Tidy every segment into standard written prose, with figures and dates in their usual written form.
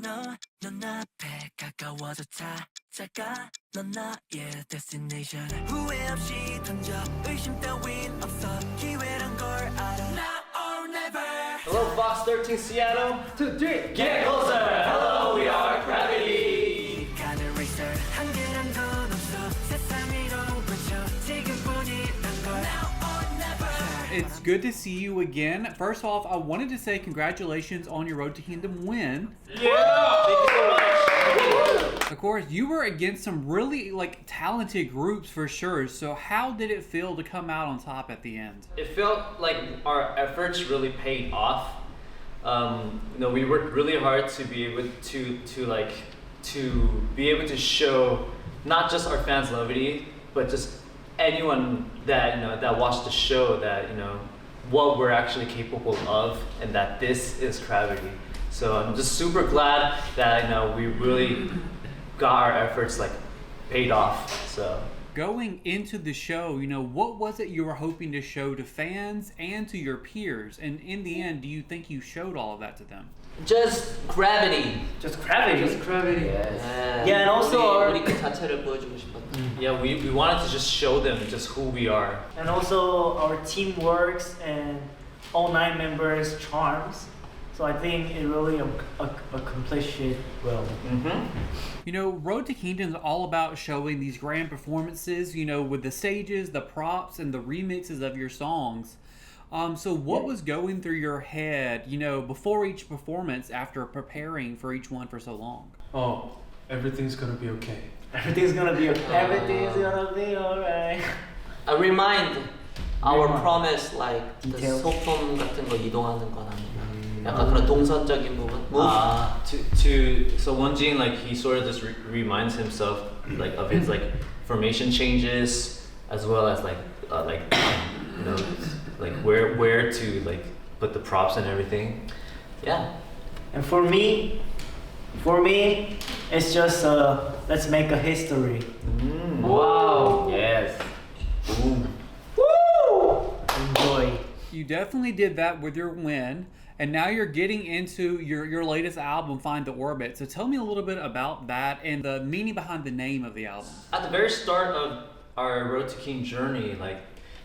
넌 앞에 가까워져 찾아가 넌 나의 destination 후회 없이 던져 의심 따윈 없어 기회란 걸 알아 Now or never Hello, Fox 13 Seattle. 2, 3. Get closer. Hello, we are Gravity. 가는 racer 한계란 건 없어 세상 위로 번져 지금뿐이란 걸 Now or never It's good to see you again. First off, I wanted to say congratulations on your Road to Kingdom win. Yeah. Thank you so much. Of course, you were against some really talented groups for sure. So how did it feel to come out on top at the end? It felt like our efforts really paid off. We worked really hard to be able to be able to show not just our fans Levity, but just anyone that that watched the show that what we're actually capable of, and that this is CRAVITY. So I'm just super glad that we really got our efforts paid off. So Going into the show, what was it you were hoping to show to fans and to your peers? And in the end, do you think you showed all of that to them? Just gravity. Just CRAVITY. Just gravity. Yes. Yeah, and also 우리 그 자체를 보여주고 싶었다. yeah, we wanted to just show them just who we are. And also our team works and all 9 members' charms. So I think it really accomplished it well. Road to Kingdom is all about showing these grand performances, with the stages, the props, and the remixes of your songs. So what was going through your head, before each performance after preparing for each one for so long? Oh, everything's gonna be okay. Everything's gonna be okay. Everything's gonna be alright. Remind our Remind. promise like the Details. 소품 같은 거 이동하는 거나 약간 그런 동선적인 부분. So Wonjin he sort of just reminds himself of his formation changes, as well as where to put the props and everything. Yeah. And for me, it's just let's make a history. Wow. Yes. Woo! Enjoy. You definitely did that with your win, and now you're getting into your latest album, Find the Orbit. So tell me a little bit about that and the meaning behind the name of the album. At the very start of our Road to King journey,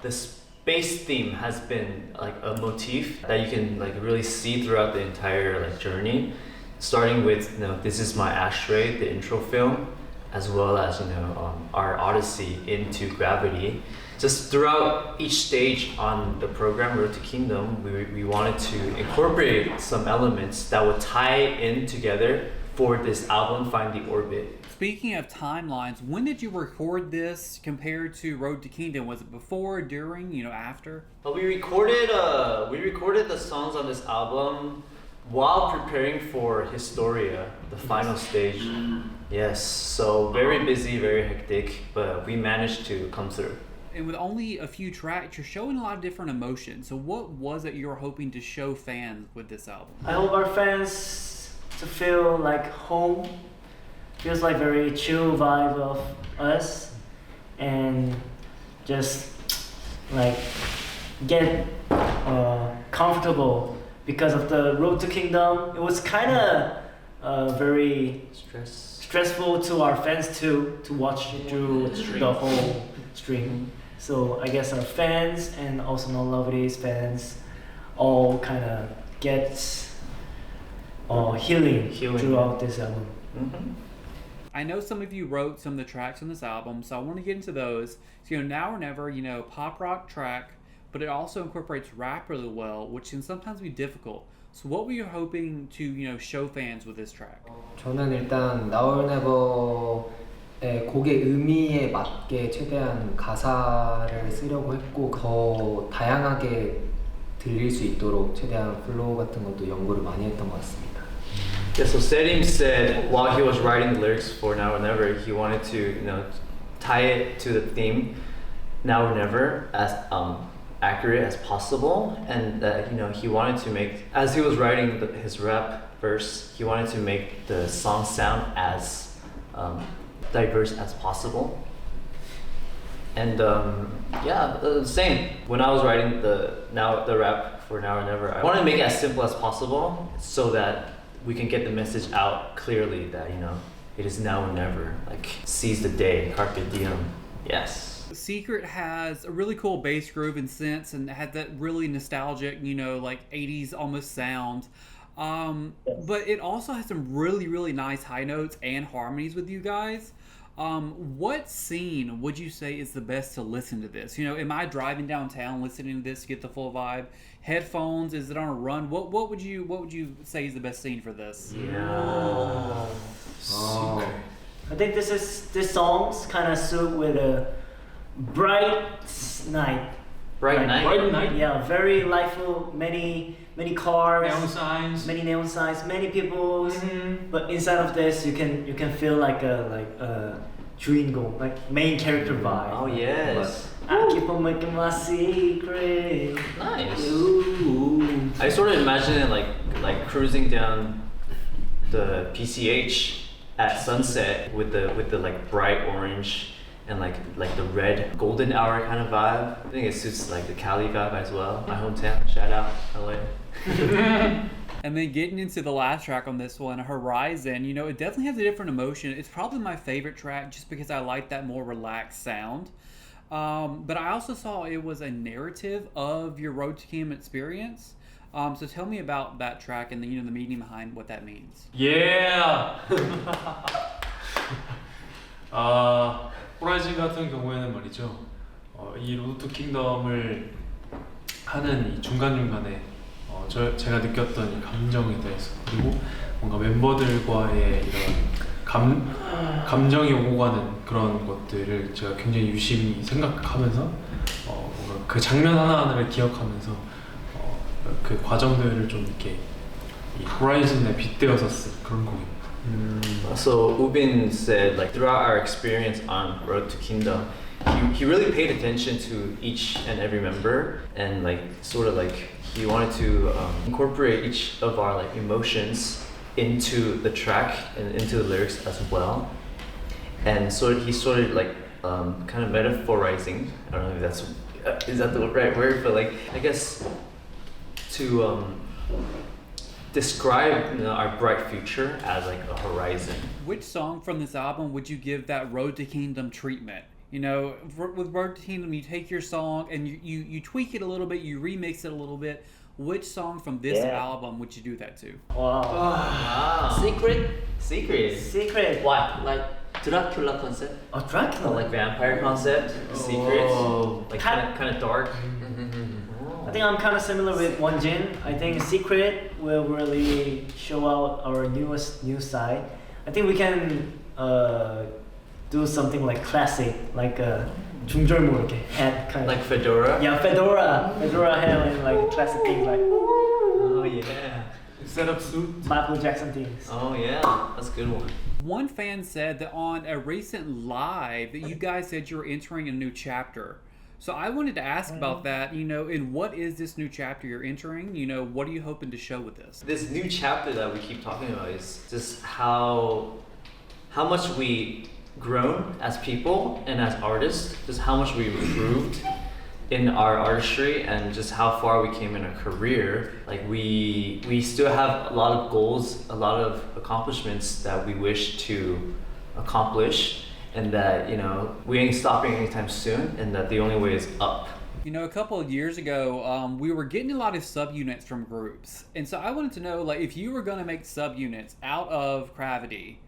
the space theme has been a motif that you can really see throughout the entire journey, starting with This Is My Ashtray, the intro film, as well as our odyssey into Gravity. Just throughout each stage on the program Road to Kingdom, we wanted to incorporate some elements that would tie in together for this album, Find the Orbit. Speaking of timelines, when did you record this compared to Road to Kingdom? Was it before, during, after? Well, we recorded the songs on this album while preparing for Historia, the final stage. Yes, so very busy, very hectic, but we managed to come through. And with only a few tracks, you're showing a lot of different emotions. So what was it you were hoping to show fans with this album? I hope our fans to feel like home. Feels like very chill vibe of us, and just get comfortable because of the Road to Kingdom. It was kind of very stressful to our fans too, to watch through the whole stream. So I guess our fans and also No Lovity's fans all kind of get healing throughout this album. I know some of you wrote some of the tracks on this album, so I want to get into those. So Now or Never, pop rock track, but it also incorporates rap really well, which can sometimes be difficult. So what were you hoping to show fans with this track? 저는 일단 Now or Never의 곡의 의미에 맞게 최대한 가사를 쓰려고 했고 더 다양하게 들릴 수 있도록 최대한 플로우 같은 것도 연구를 많이 했던 것 같습니다. Yeah, so Serim said while he was writing the lyrics for Now or Never, he wanted to tie it to the theme Now or Never as accurate as possible, and that he wanted to make, as he was writing his rap verse, he wanted to make the song sound as diverse as possible. And same. When I was writing the rap for Now or Never, I wanted to make it as simple as possible so that we can get the message out clearly that, you know, it is now or never. Like, seize the day, carpe diem. Yes. Secret has a really cool bass groove and synths, and had that really nostalgic, you know, like 80s almost sound. But it also has some really, really nice high notes and harmonies with you guys. What scene would you say is the best to listen to this? You know, am I driving downtown listening to this to get the full vibe? Headphones? Is it on a run? What would you say is the best scene for this? Yeah. Oh. I think this song's kind of suit with a bright night. Bright night. Bright night. Yeah, very lively. Many cars. Neon signs. Many neon signs. Many people. Mhm. But inside of this, you can feel like a 주인공, like main character vibe. Oh, yes. I keep on making my secret. Nice. Ooh. I sort of imagine it like cruising down the PCH at sunset with the like bright orange and like the red golden hour kind of vibe. I think it suits like the Cali vibe as well. My hometown. Shout out LA. And then getting into the last track on this one, Horizon, you know, it definitely has a different emotion. It's probably my favorite track just because I like that more relaxed sound. But I also saw it was a narrative of your Road to Kingdom experience. So tell me about that track and the, you know, the meaning behind what that means. Yeah. 호라이즌 같은 경우에는 말이죠. 이 로드 투 킹덤을 하는 이 중간중간에 제가 느꼈던 이 감정에 대해서, 그리고 뭔가 멤버들과의 이런 감정이 오고 가는 그런 것들을 제가 굉장히 유심히 생각하면서 뭔가 그 장면 하나하나를 기억하면서 그 과정들을 좀 이렇게 이 호라이즌에 빗대어서 쓴 그런 곡입니다. So Ubin said, like, throughout our experience on Road to Kingdom, he really paid attention to each and every member, and like sort of like he wanted to incorporate each of our like emotions into the track and into the lyrics as well. And so he sort of like kind of metaphorizing. I don't know if that's is that the right word, but like I guess to describe, you know, our bright future as like a horizon. Which song from this album would you give that Road to Kingdom treatment? You know, with Road to Kingdom, you take your song and you tweak it a little bit, you remix it a little bit. Which song from this album would you do that to? Wow. Wow. Secret. Secret. What? Like Dracula concept? Oh, Dracula. Like vampire concept. Secret. Like kind of dark. I think I'm kind of similar with Wonjin. I think Secret will really show out our new side. I think we can do something like classic, like 중절모 이렇게 hat kind of. Like fedora. Yeah, fedora hat and like classic things like Oh yeah. Set up suit. Michael Jackson things. Oh yeah. That's a good one. One fan said that on a recent live that you guys said you were entering a new chapter. So I wanted to ask about that, you know, and what is this new chapter you're entering? You know, what are you hoping to show with this? This new chapter that we keep talking about is just how much we grown as people and as artists, just how much we improved in our artistry and just how far we came in our career. Like we still have a lot of goals, a lot of accomplishments that we wish to accomplish, and that, you know, we ain't stopping anytime soon, and that the only way is up. You know, a couple of years ago, we were getting a lot of subunits from groups. And so I wanted to know, like, if you were going to make subunits out of CRAVITY,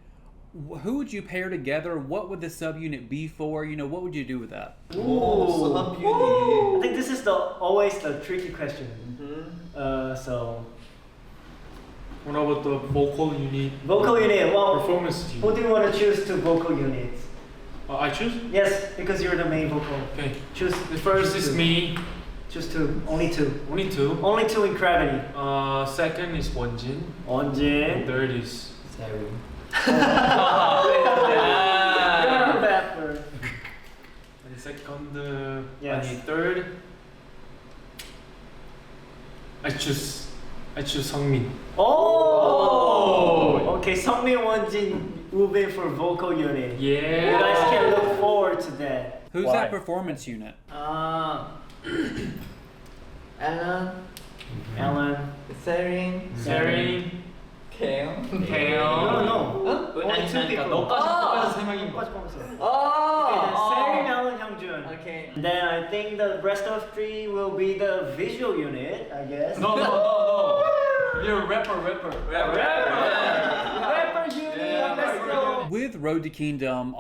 who would you pair together? What would the subunit be for? You know, what would you do with that? I think this is always the tricky question. So What about the vocal unit? vocal unit. Well, Performance who do you want to choose to vocal units? I choose? Yes, because you're the main vocal. Okay. Choose. The first is two. me. Choose two. Only two. Only two. Only two in CRAVITY. Second is Wonjin. Wonjin. Third is Serum. You're bad for. and second. Yes. 아니, third. I choose 성민. Oh. Okay, Seungmin, Wonjin, Ubin for vocal unit. Yeah. You guys can look forward to that. Who's Why? that performance unit? Alan, Alan, Serin, Serin, 개요? No, no. Only two 아니, people. 너까지 세 명인 거. Okay, then 아. Seryung and Hyungjun. Okay. And then I think the rest of three will be the visual unit, I guess. No. You're a rapper. Rapper unit, let's go. With Road to Kingdom,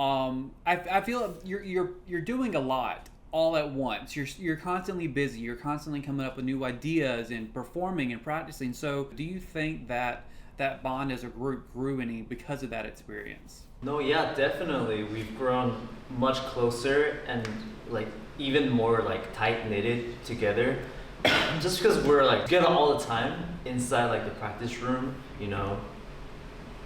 I feel you're doing a lot all at once. You're constantly busy. You're constantly coming up with new ideas and performing and practicing. So, do you think that bond as a group grew any because of that experience? No, yeah, definitely. We've grown much closer and like even more like tight knitted together. Just because we're like together all the time inside like the practice room, you know,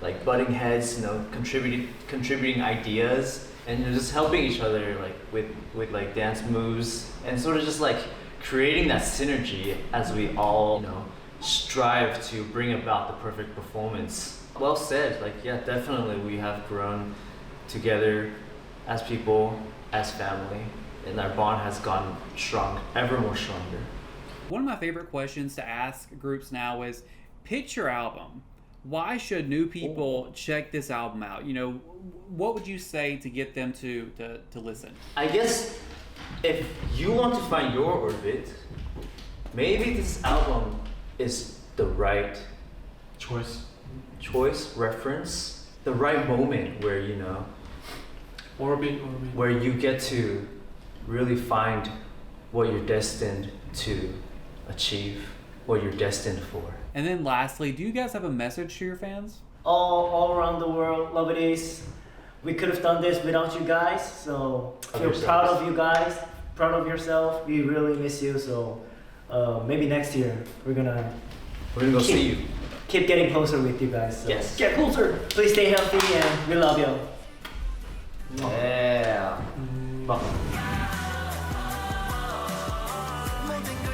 like butting heads, you know, contributing ideas, and just helping each other like with like dance moves and sort of just like creating that synergy as we all, you know, strive to bring about the perfect performance. Well said. Like, yeah, definitely we have grown together as people, as family, and our bond has gotten strong, ever more stronger. One of my favorite questions to ask groups now is, pick your album. Why should new people check this album out? You know, what would you say to get them to listen? I guess if you want to find your orbit, maybe this album is the right choice, reference, the right moment where, you know, Orbit. where you get to really find what you're destined to achieve, what you're destined for. And then lastly, do you guys have a message to your fans? All around the world, love it is. We could have done this without you guys, so feel proud of you guys, proud of yourself. We really miss you, so maybe next year we're gonna go see you. Keep getting closer with you guys. So Yes. get closer. Please stay healthy and we love you. Yeah. 모든 걸